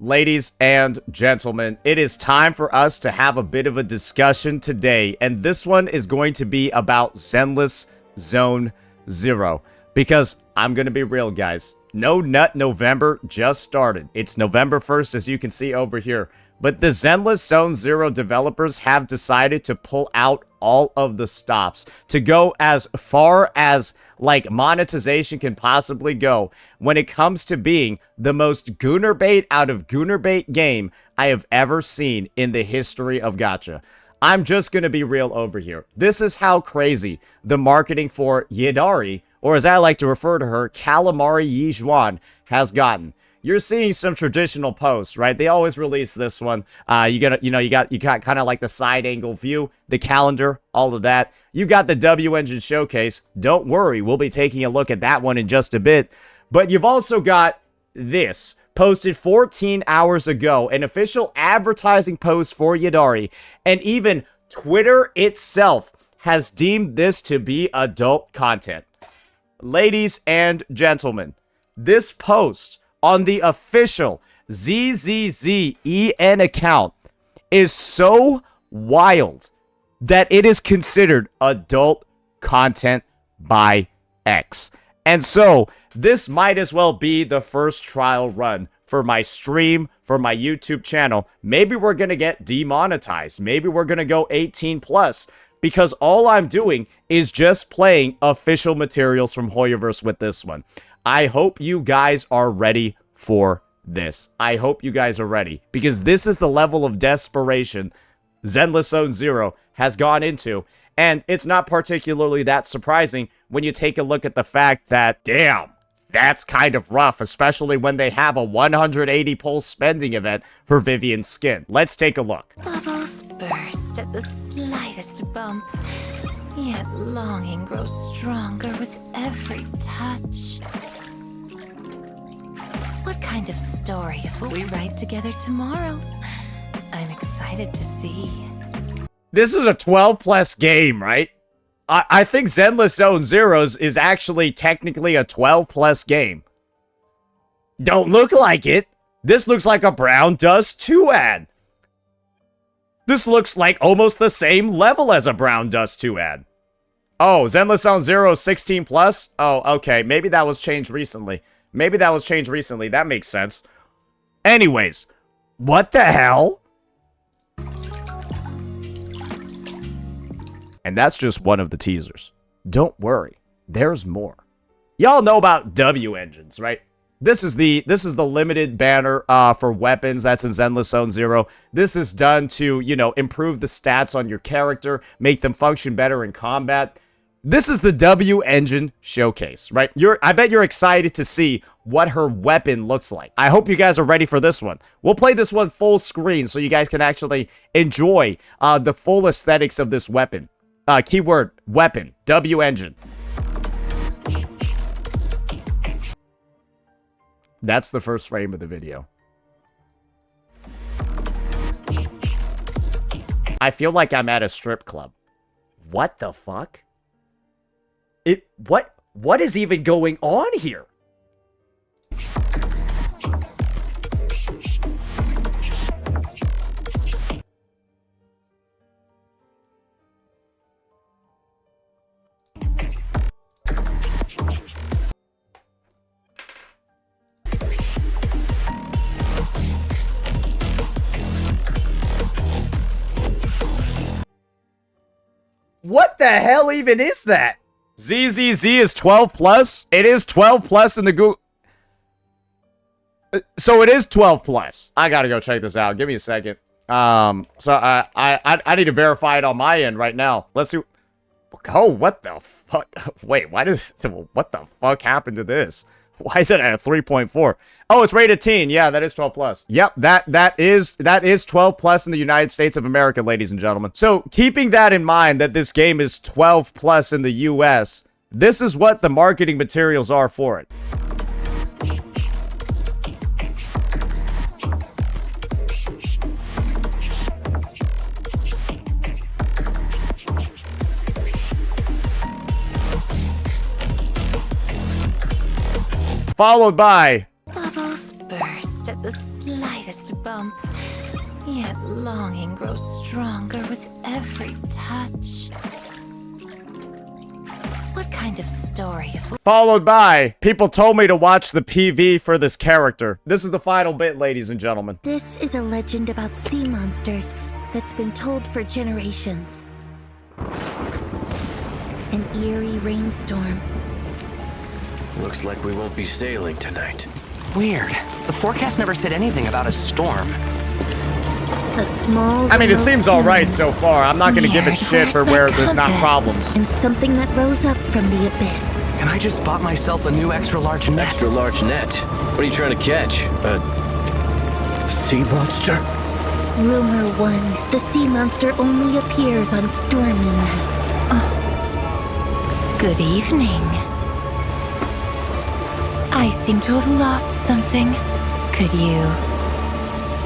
Ladies and gentlemen, it is time for us to have a bit of a discussion today, and this one is going to be about Zenless Zone Zero, because I'm going to be real, guys. No Nut November just started. It's November 1st, as you can see over here, but the Zenless Zone Zero developers have decided to pull out all of the stops, to go as far as like monetization can possibly go when it comes to being the most gooner bait out of gooner bait game I have ever seen in the history of gacha. I'm just gonna be real over here. This is how crazy the marketing for Yidhari, or as I like to refer to her, Calamari Yizhuan, has gotten. You're seeing some traditional posts, right? They always release this one. You got kind of like the side angle view, the calendar, all of that. You've got the W Engine showcase. Don't worry, we'll be taking a look at that one in just a bit. But you've also got this, posted 14 hours ago, an official advertising post for Yidhari, and even Twitter itself has deemed this to be adult content. Ladies and gentlemen, this post on the official ZZZ EN account is so wild that it is considered adult content by X. And so, this might as well be the first trial run for my stream, for my YouTube channel. Maybe we're gonna get demonetized. Maybe we're gonna go 18 plus. Because all I'm doing is just playing official materials from Hoyoverse with this one. I hope you guys are ready for this. I hope you guys are ready, because this is the level of desperation Zenless Zone Zero has gone into, and it's not particularly that surprising when you take a look at the fact that, damn, that's kind of rough, especially when they have a 180 pulse spending event for Vivian's skin. Let's take a look. Bubbles burst at the slightest bump, yet longing grows stronger with every touch. What kind of stories will we write together tomorrow? I'm excited to see. This is a 12 plus game, right? I think Zenless Zone Zeros is actually technically a 12 plus game. Don't look like it. This looks like a Brown Dust 2 ad. This looks like almost the same level as a Brown Dust 2 ad. Oh, Zenless Zone Zero 16 plus? Oh, okay. Maybe that was changed recently. That makes sense. Anyways, what the hell? And that's just one of the teasers. Don't worry, there's more. Y'all know about W engines, right? This is the limited banner for weapons that's in Zenless Zone Zero. This is done to, improve the stats on your character, make them function better in combat. This is the W engine showcase, right? I bet you're excited to see what her weapon looks like. I hope you guys are ready for this one. We'll play this one full screen so you guys can actually enjoy the full aesthetics of this weapon. Keyword, weapon, W engine. That's the first frame of the video. I feel like I'm at a strip club. What the fuck? What is even going on here? What the hell even is that? ZZZ is 12 plus? It is 12 plus in the Google. So it is 12 plus. I gotta go check this out. Give me a second. I need to verify it on my end right now. Let's see. Oh, what the fuck? Wait, what the fuck happened to this? Why is it at a 3.4? Oh, it's rated teen. Yeah, that is 12 plus. Yep, that is 12 plus in the United States of America, ladies and gentlemen. So, keeping that in mind, that this game is 12 plus in the US, this is what the marketing materials are for it. Followed by Bubbles burst at the slightest slightest bump. Yet longing grows stronger with every touch. What kind of stories will... Followed by, people told me to watch the PV for this character. This is the final bit, ladies and gentlemen. This is a legend about sea monsters that's been told for generations. An eerie rainstorm. Looks like we won't be sailing tonight. Weird. The forecast never said anything about a storm. A small... I mean, it remote seems alright town. so far. I'm not gonna give it Weird. shit for Where's my where there's not compass? problems. And something that rose up from the abyss. And I just bought myself a new extra-large net. Extra large net. What are you trying to catch? A sea monster? Rumor 1. The sea monster only appears on stormy nights. Good evening. I seem to have lost something. Could you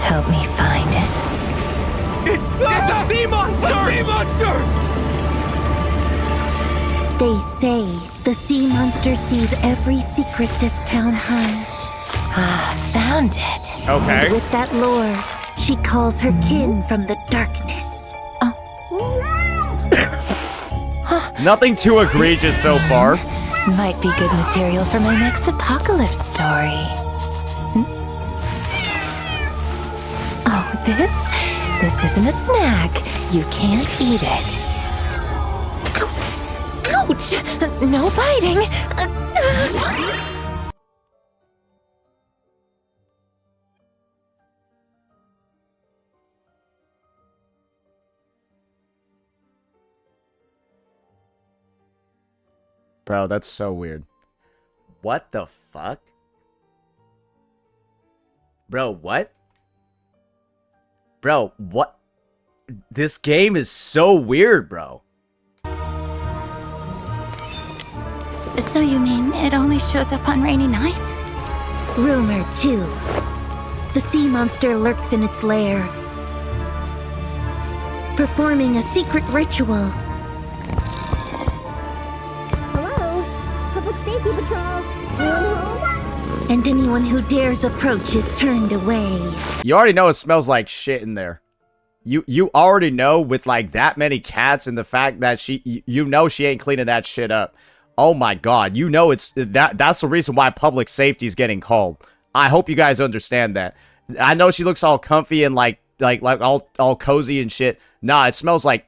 help me find it? It's a sea monster! A sea monster! They say the sea monster sees every secret this town hides. Ah, found it. Okay. With that lore, she calls her kin from the darkness. Nothing too egregious so far. Might be good material for my next apocalypse story. Oh, this isn't a snack. You can't eat it. Ouch! No biting! Bro, that's so weird. What the fuck? Bro, what? Bro, what? This game is so weird, bro. So you mean it only shows up on rainy nights? Rumor 2. The sea monster lurks in its lair, performing a secret ritual. Hello? Public Safety Patrol? Anyone home? And anyone who dares approach is turned away. You already know it smells like shit in there. You already know with like that many cats and the fact that you know she ain't cleaning that shit up. Oh my god, you know it's that's the reason why public safety is getting called. I hope you guys understand that. I know she looks all comfy and like all cozy and shit. Nah, it smells like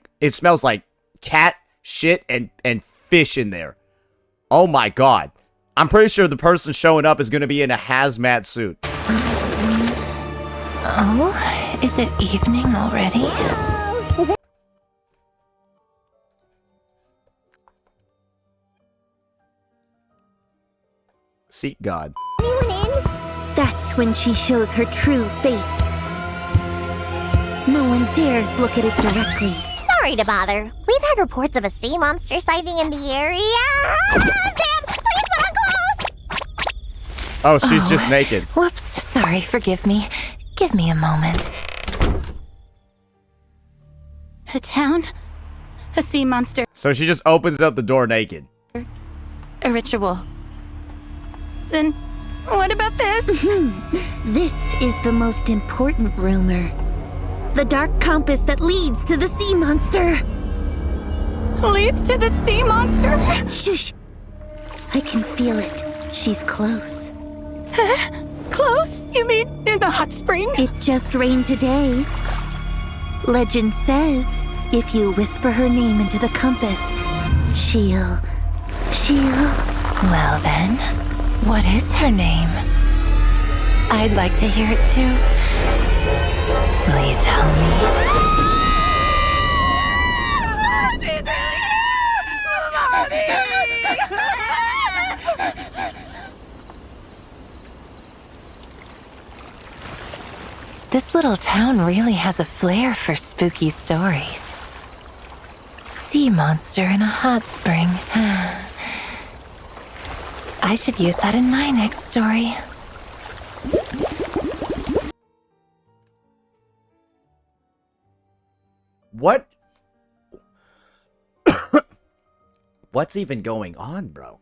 cat shit and fish in there. Oh my god. I'm pretty sure the person showing up is going to be in a hazmat suit. Oh, is it evening already? Seat god. Anyone in? That's when she shows her true face. No one dares look at it directly. Sorry to bother. We've had reports of a sea monster sighting in the area. Pam, please put on clothes! Oh, she's just naked. Whoops, sorry, forgive me. Give me a moment. A town? A sea monster? So she just opens up the door naked. A ritual? Then what about this? This is the most important rumor. The dark compass that leads to the sea monster. Leads to the sea monster? Shush. I can feel it. She's close. Close? You mean in the hot spring? It just rained today. Legend says if you whisper her name into the compass, she'll... Well then, what is her name? I'd like to hear it too. Will you tell me? This little town really has a flair for spooky stories. Sea monster in a hot spring. I should use that in my next story. What? What's even going on, bro?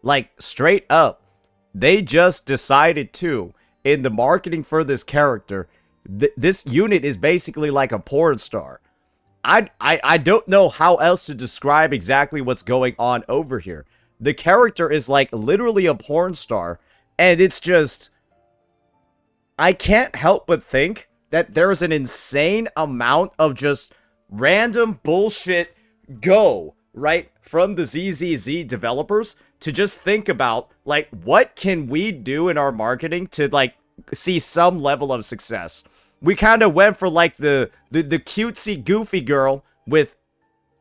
Like, straight up, they just decided to, in the marketing for this character, this unit is basically like a porn star. I don't know how else to describe exactly what's going on over here. The character is like literally a porn star, and it's just, I can't help but think that there's an insane amount of just random bullshit right, from the ZZZ developers to just think about, like, what can we do in our marketing to, like, see some level of success. We kind of went for, like, the cutesy, goofy girl with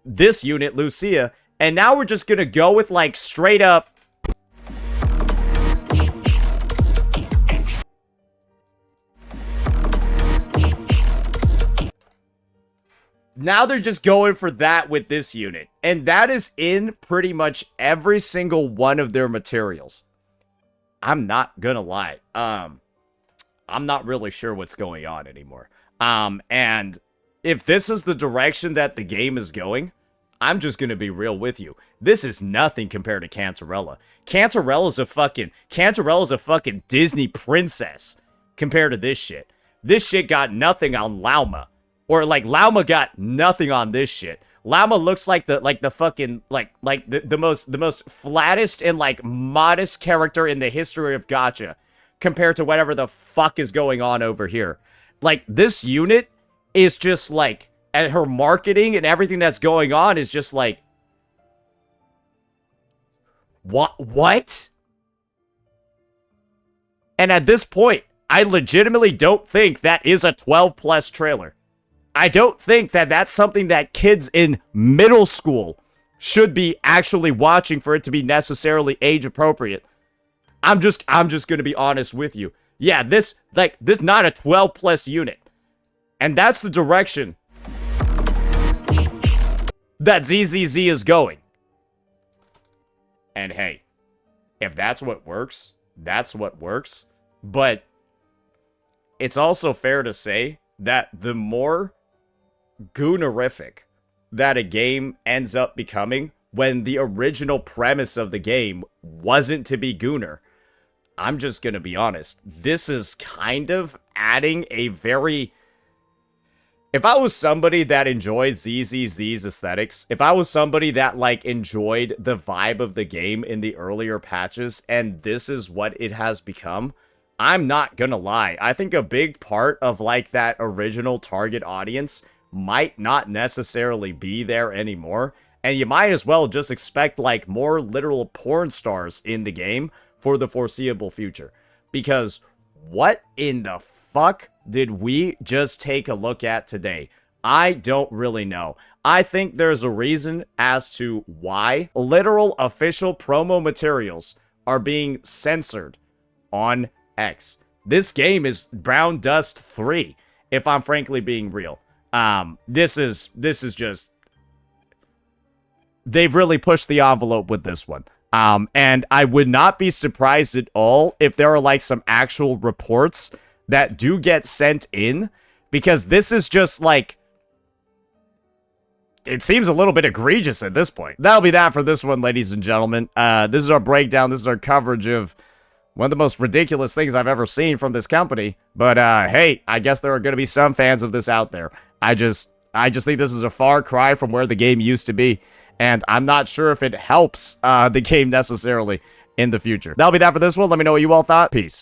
this unit, Lucia, and now we're just gonna go with, like, straight up... Now they're just going for that with this unit. And that is in pretty much every single one of their materials. I'm not gonna lie. I'm not really sure what's going on anymore. And if this is the direction that the game is going, I'm just gonna be real with you. This is nothing compared to Cantarella. Cantarella's a fucking Disney princess compared to this shit. This shit got nothing on Lauma. Or, like, Lauma got nothing on this shit. Lauma looks like the fucking, like the most flattest and, like, modest character in the history of gacha. Compared to whatever the fuck is going on over here. Like, this unit is just, like, and her marketing and everything that's going on is just, like... What? And at this point, I legitimately don't think that is a 12+ trailer. I don't think that that's something that kids in middle school should be actually watching for it to be necessarily age appropriate. I'm just gonna be honest with you. Yeah, this not a 12+ unit. And that's the direction that ZZZ is going. And hey, if that's what works, that's what works. But it's also fair to say that the more goonerific that a game ends up becoming when the original premise of the game wasn't to be gooner, I'm just gonna be honest, this is kind of adding a very... If I was somebody that enjoyed ZZZ's aesthetics, if I was somebody that, like, enjoyed the vibe of the game in the earlier patches, and this is what it has become, I'm not gonna lie. I think a big part of, like, that original target audience might not necessarily be there anymore, and you might as well just expect, like, more literal porn stars in the game for the foreseeable future. Because what in the fuck did we just take a look at today? I don't really know. I think there's a reason as to why literal official promo materials are being censored on X. This game is Brown Dust 3, if I'm frankly being real. This is just... They've really pushed the envelope with this one. And I would not be surprised at all if there are, like, some actual reports that do get sent in, because this is just, like... It seems a little bit egregious at this point. That'll be that for this one, ladies and gentlemen. This is our breakdown. This is our coverage of one of the most ridiculous things I've ever seen from this company. But, hey, I guess there are going to be some fans of this out there. I just think this is a far cry from where the game used to be. And I'm not sure if it helps the game necessarily in the future. That'll be that for this one. Let me know what you all thought. Peace.